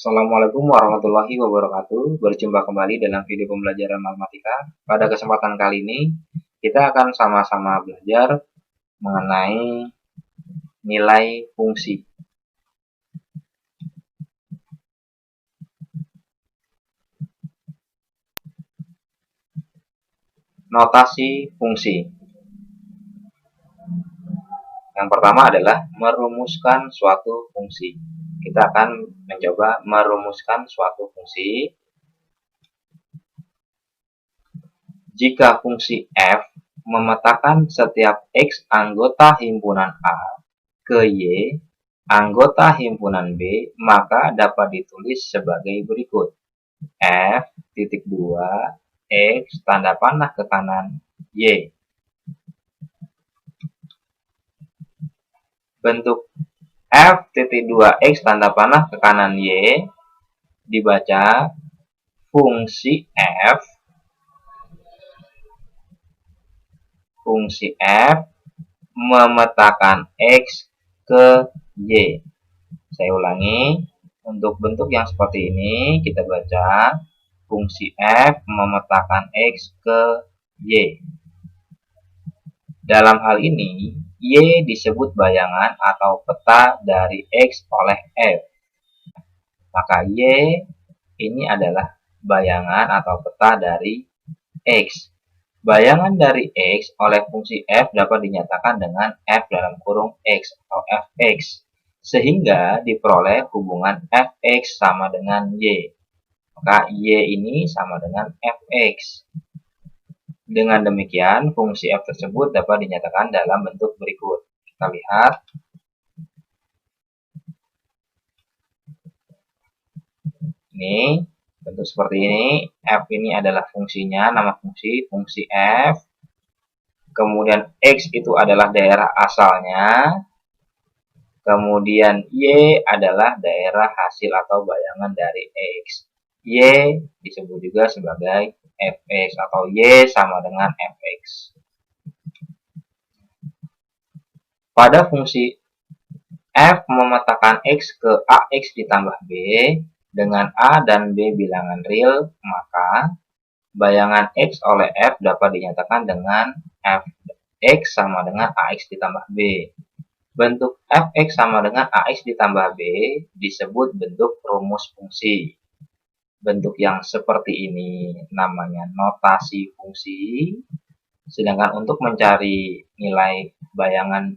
Assalamualaikum warahmatullahi wabarakatuh. Berjumpa kembali dalam video pembelajaran matematika. Pada kesempatan kali ini, kita akan sama-sama belajar mengenai nilai fungsi. Notasi fungsi. Yang pertama adalah merumuskan suatu fungsi. Kita akan mencoba merumuskan suatu fungsi. Jika fungsi f memetakan setiap x anggota himpunan A ke Y anggota himpunan B, maka dapat ditulis sebagai berikut. F.2 X tanda panah ke kanan Y. Bentuk F.2 X tanda panah ke kanan Y dibaca fungsi F memetakan X ke Y. Saya ulangi, untuk bentuk yang seperti ini kita baca fungsi F memetakan X ke Y. Dalam hal ini, Y disebut bayangan atau peta dari X oleh F. Maka Y ini adalah bayangan atau peta dari X. Bayangan dari X oleh fungsi F dapat dinyatakan dengan F dalam kurung X atau Fx. Sehingga diperoleh hubungan Fx sama dengan Y. Maka Y ini sama dengan Fx. Dengan demikian, fungsi F tersebut dapat dinyatakan dalam bentuk berikut. Kita lihat. Ini bentuk seperti ini. F ini adalah fungsinya, nama fungsi F. Kemudian X itu adalah daerah asalnya. Kemudian Y adalah daerah hasil atau bayangan dari X. Y disebut juga sebagai Fx atau Y sama dengan Fx. Pada fungsi F memetakan X ke AX ditambah B dengan A dan B bilangan real, maka bayangan X oleh F dapat dinyatakan dengan Fx sama dengan AX ditambah B. Bentuk Fx sama dengan AX ditambah B disebut bentuk rumus fungsi. Bentuk yang seperti ini namanya notasi fungsi. Sedangkan untuk mencari nilai bayangan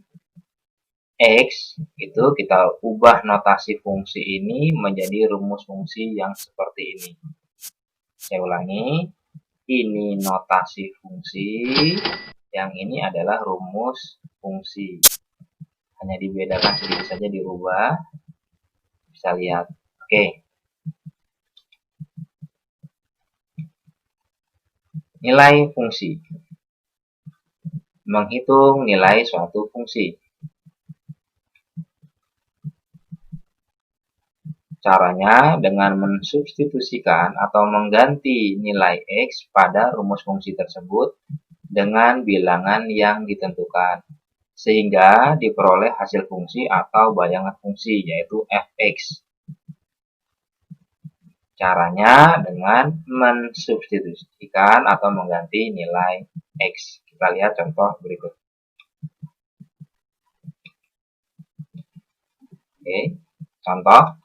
X, itu kita ubah notasi fungsi ini menjadi rumus fungsi yang seperti ini. Saya ulangi, ini notasi fungsi, yang ini adalah rumus fungsi. Hanya dibedakan sedikit saja, dirubah. Bisa lihat. Oke. Nilai fungsi. Menghitung nilai suatu fungsi. Caranya dengan mensubstitusikan atau mengganti nilai X pada rumus fungsi tersebut dengan bilangan yang ditentukan, sehingga diperoleh hasil fungsi atau bayangan fungsi, yaitu Fx. Caranya dengan mensubstitusikan atau mengganti nilai X. Kita lihat contoh berikut. Oke, contoh.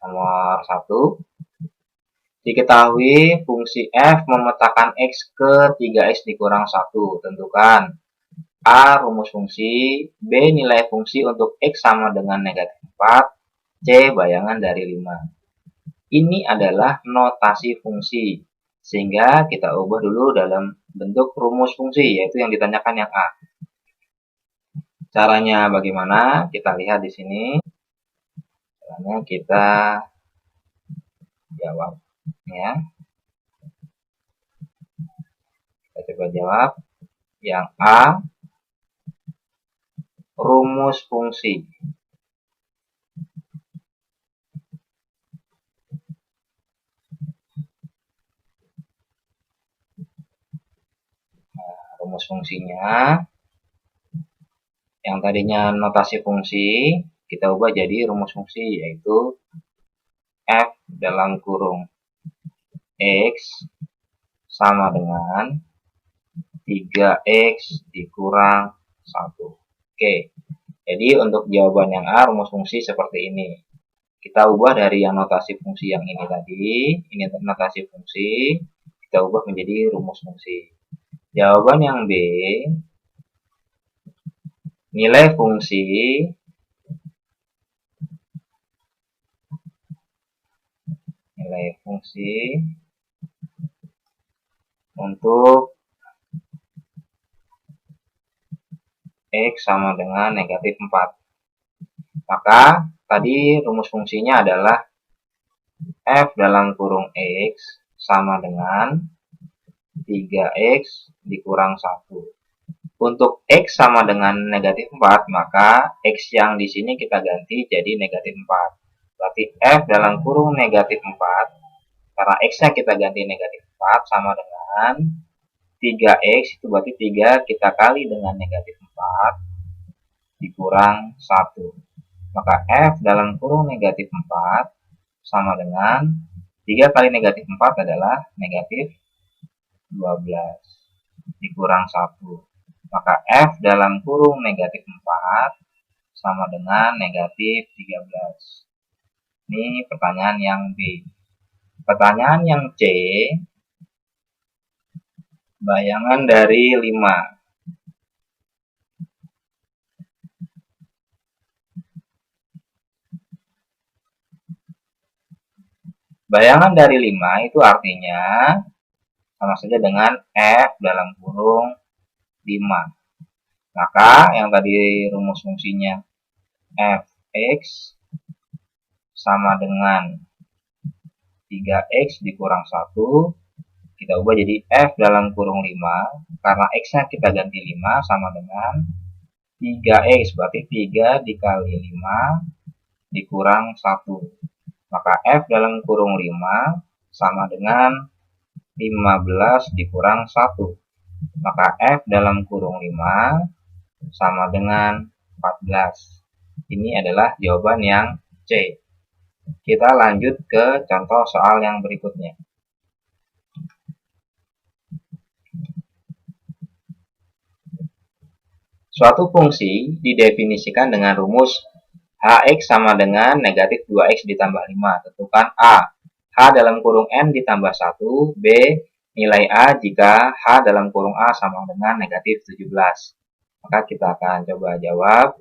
Nomor 1, diketahui fungsi F memetakan X ke 3X dikurang 1. Tentukan A rumus fungsi, B nilai fungsi untuk X sama dengan negatif 4, C bayangan dari 5. Ini adalah notasi fungsi, sehingga kita ubah dulu dalam bentuk rumus fungsi, yaitu yang ditanyakan yang A. Caranya bagaimana? Kita lihat di sini. Caranya kita jawab ya. Kita coba jawab. Yang A, rumus fungsi. Nah, rumus fungsinya yang tadinya notasi fungsi kita ubah jadi rumus fungsi, yaitu F dalam kurung X sama dengan 3X dikurang 1. Oke, jadi untuk jawaban yang A, rumus fungsi seperti ini. Kita ubah dari yang notasi fungsi yang ini tadi, ini notasi fungsi, kita ubah menjadi rumus fungsi. Jawaban yang B, nilai fungsi untuk X sama dengan negatif 4. Maka tadi rumus fungsinya adalah F dalam kurung X sama dengan 3X dikurang 1. Untuk X sama dengan negatif 4, maka X yang di sini kita ganti jadi negatif 4. Berarti F dalam kurung negatif 4, karena X-nya kita ganti negatif 4 sama dengan 3X, itu berarti 3 kita kali dengan negatif 4 dikurang 1. Maka F dalam kurung negatif 4 sama dengan 3 kali negatif 4 adalah negatif 12 dikurang 1. Maka F dalam kurung negatif 4 sama dengan negatif 13. Ini pertanyaan yang B. Pertanyaan yang C, bayangan dari 5. Bayangan dari 5 itu artinya sama saja dengan F dalam kurung 5. Maka yang tadi rumus fungsinya Fx sama dengan 3X dikurang 1, kita ubah jadi F dalam kurung 5. Karena X-nya kita ganti 5 sama dengan 3X, berarti 3 dikali 5 dikurang 1. Maka F dalam kurung 5 sama dengan 15 dikurang 1. Maka F dalam kurung 5 sama dengan 14. Ini adalah jawaban yang C. Kita lanjut ke contoh soal yang berikutnya. Suatu fungsi didefinisikan dengan rumus Hx sama dengan negatif 2x ditambah 5. Tentukan A, H dalam kurung N ditambah 1. B, nilai A jika H dalam kurung A sama dengan negatif 17. Maka kita akan coba jawab.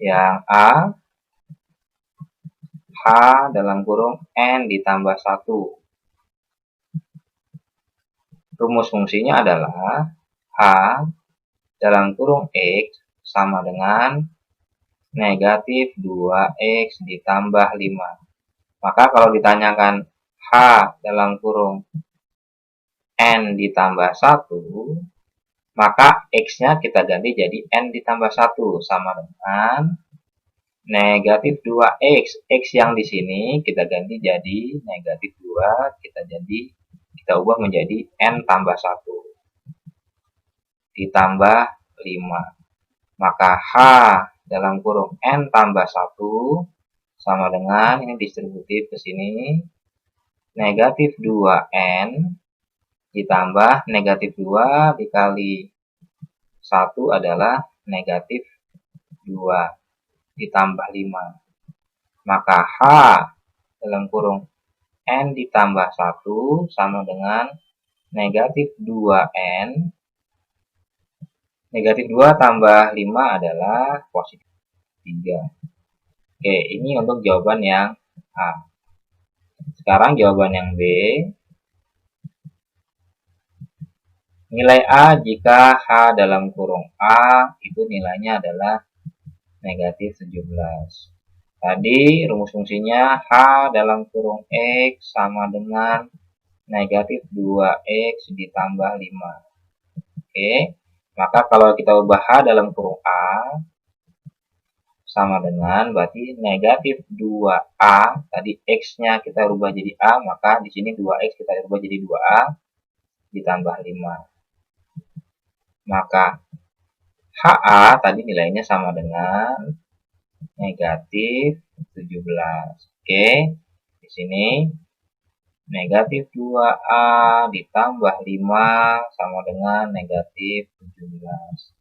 Yang A, H dalam kurung N ditambah 1. Rumus fungsinya adalah H dalam kurung X sama dengan negatif 2X ditambah 5. Maka kalau ditanyakan H dalam kurung N ditambah 1, maka X-nya kita ganti jadi N ditambah 1 sama dengan negatif 2X. X yang di sini kita ganti jadi negatif 2, kita ubah menjadi N tambah 1 ditambah 5. Maka H dalam kurung N tambah 1 sama dengan, ini distributif ke sini, negatif 2N ditambah negatif 2 dikali 1 adalah negatif 2 ditambah 5. Maka H dalam kurung N ditambah 1 sama dengan negatif 2N. Negatif 2 tambah 5 adalah positif 3. Oke, ini untuk jawaban yang A. Sekarang jawaban yang B. Nilai A jika H dalam kurung A itu nilainya adalah negatif 17. Tadi rumus fungsinya H dalam kurung X sama dengan negatif 2X ditambah 5. Oke, maka kalau kita ubah H dalam kurung A sama dengan berarti negatif 2A. Tadi X-nya kita rubah jadi A, maka di sini 2X kita rubah jadi 2A ditambah 5. Maka HA tadi nilainya sama dengan negatif 17. Oke, di sini negatif 2A ditambah 5 sama dengan negatif 17.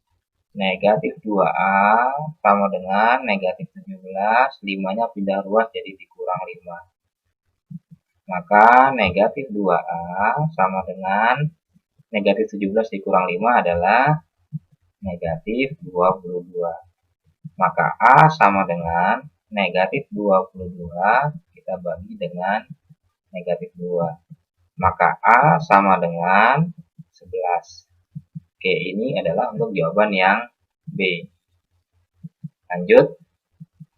Negatif 2A sama dengan negatif 17, 5-nya pindah ruas jadi dikurang 5. Maka negatif 2A sama dengan negatif 17 dikurang 5 adalah negatif 22. Maka A sama dengan negatif 22 kita bagi dengan negatif 2. Maka A sama dengan 11. Oke, ini adalah untuk jawaban yang B. Lanjut,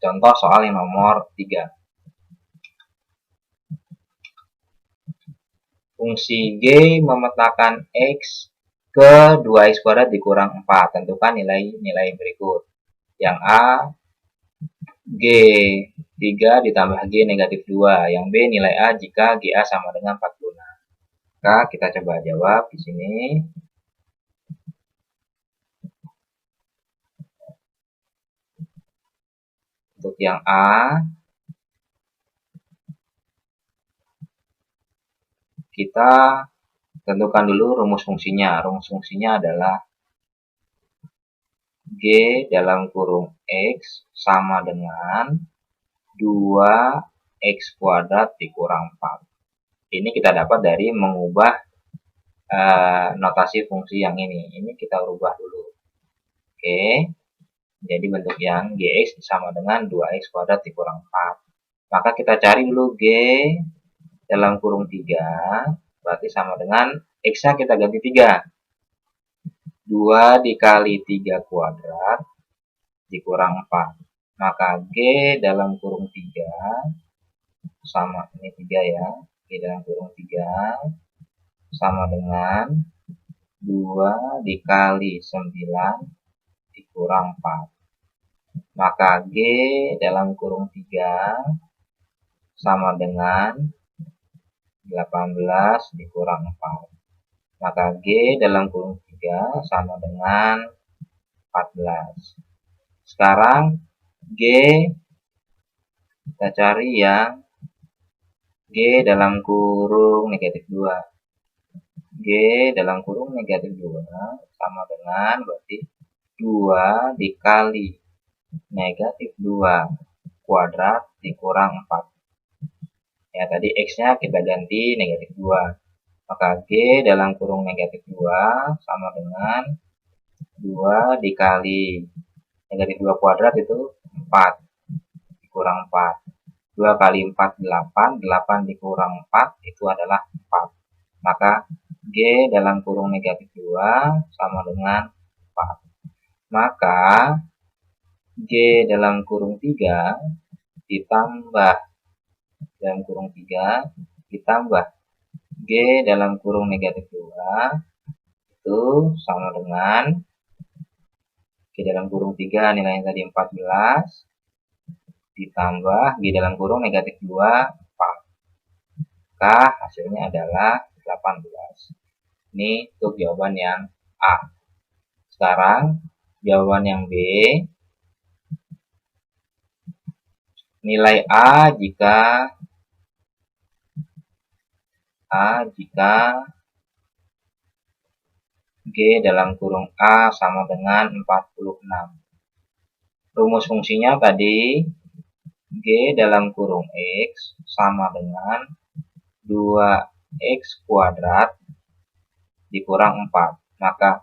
contoh soal yang nomor 3. Fungsi G memetakan X ke 2X kuadrat dikurang 4. Tentukan nilai-nilai berikut. Yang A, G3 ditambah G negatif 2. Yang B, nilai A jika GA sama dengan 46. Maka kita coba jawab di sini. Untuk yang A, kita tentukan dulu rumus fungsinya. Rumus fungsinya adalah G dalam kurung X sama dengan 2X kuadrat dikurang 4. Ini kita dapat dari mengubah notasi fungsi yang ini. Ini kita rubah dulu. Oke. Jadi bentuk yang Gx sama dengan 2X kuadrat dikurang 4. Maka kita cari dulu G dalam kurung 3. Berarti sama dengan X-nya kita ganti 3. 2 dikali 3 kuadrat dikurang 4. Maka G dalam kurung 3 sama, ini 3 ya. G dalam kurung 3 sama dengan 2 dikali 9 dikurang 4. Maka G dalam kurung 3 sama dengan 18 dikurang 4. Maka G dalam kurung 3 sama dengan 14. Sekarang G kita cari yang G dalam kurung negatif 2. G dalam kurung negatif 2 sama dengan berarti 2 dikali negatif 2 kuadrat dikurang 4. Ya, tadi X-nya kita ganti negatif 2. Maka G dalam kurung negatif 2 sama dengan 2 dikali negatif 2 kuadrat itu 4 dikurang 4. 2 kali 4, 8. 8 dikurang 4 itu adalah 4. Maka G dalam kurung negatif 2 sama dengan 4. Maka G dalam kurung 3 ditambah dalam kurung 3 ditambah G dalam kurung negatif 2 itu sama dengan G dalam kurung 3 nilainya tadi 14 ditambah G dalam kurung negatif 2 4. Maka hasilnya adalah 18. Ini untuk jawaban yang A. Sekarang jawaban yang B. Nilai A jika G dalam kurung A sama dengan 46. Rumus fungsinya tadi G dalam kurung X sama dengan 2X kuadrat dikurang 4. Maka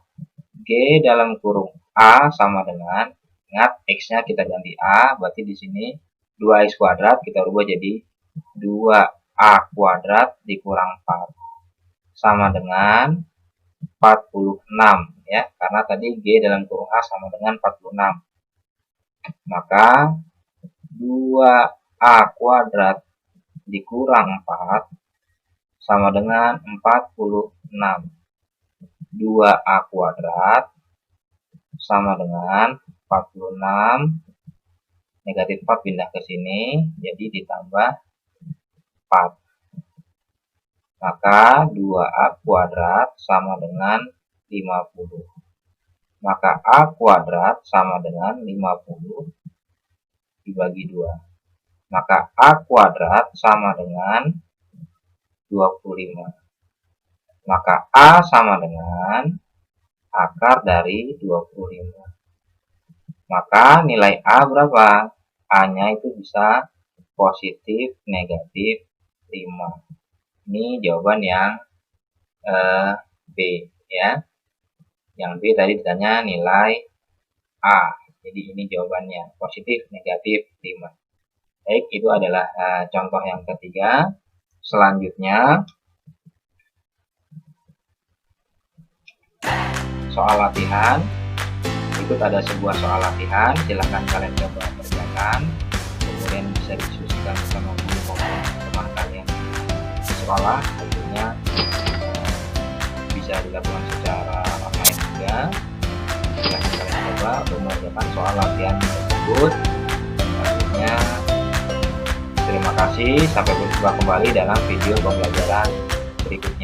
G dalam kurung A sama dengan, ingat X-nya kita ganti A, berarti di sini 2X kuadrat kita rubah jadi 2A kuadrat dikurang 4 sama dengan 46 ya, karena tadi G dalam kurung A sama dengan 46. Maka 2A kuadrat dikurang 4 sama dengan 46. 2A kuadrat sama dengan 46. Negatif 4 pindah ke sini, jadi ditambah 4. Maka 2A kuadrat sama dengan 50. Maka A kuadrat sama dengan 50 dibagi 2. Maka A kuadrat sama dengan 25. Maka A sama dengan akar dari 25. Maka nilai A berapa? A-nya itu bisa positif, negatif, 5. Ini jawaban yang B ya. Yang B tadi ditanya nilai A. Jadi ini jawabannya positif, negatif, 5. Baik, itu adalah contoh yang ketiga. Selanjutnya soal latihan. Ikut ada sebuah soal latihan, silahkan kalian coba kerjakan, kemudian bisa diskusikan bersama guru maupun teman kalian di sekolah. Tentunya bisa dilakukan secara online juga. Silahkan kalian coba untuk mengerjakan soal latihan tersebut. Selanjutnya terima kasih, sampai berjumpa kembali dalam video pembelajaran berikutnya.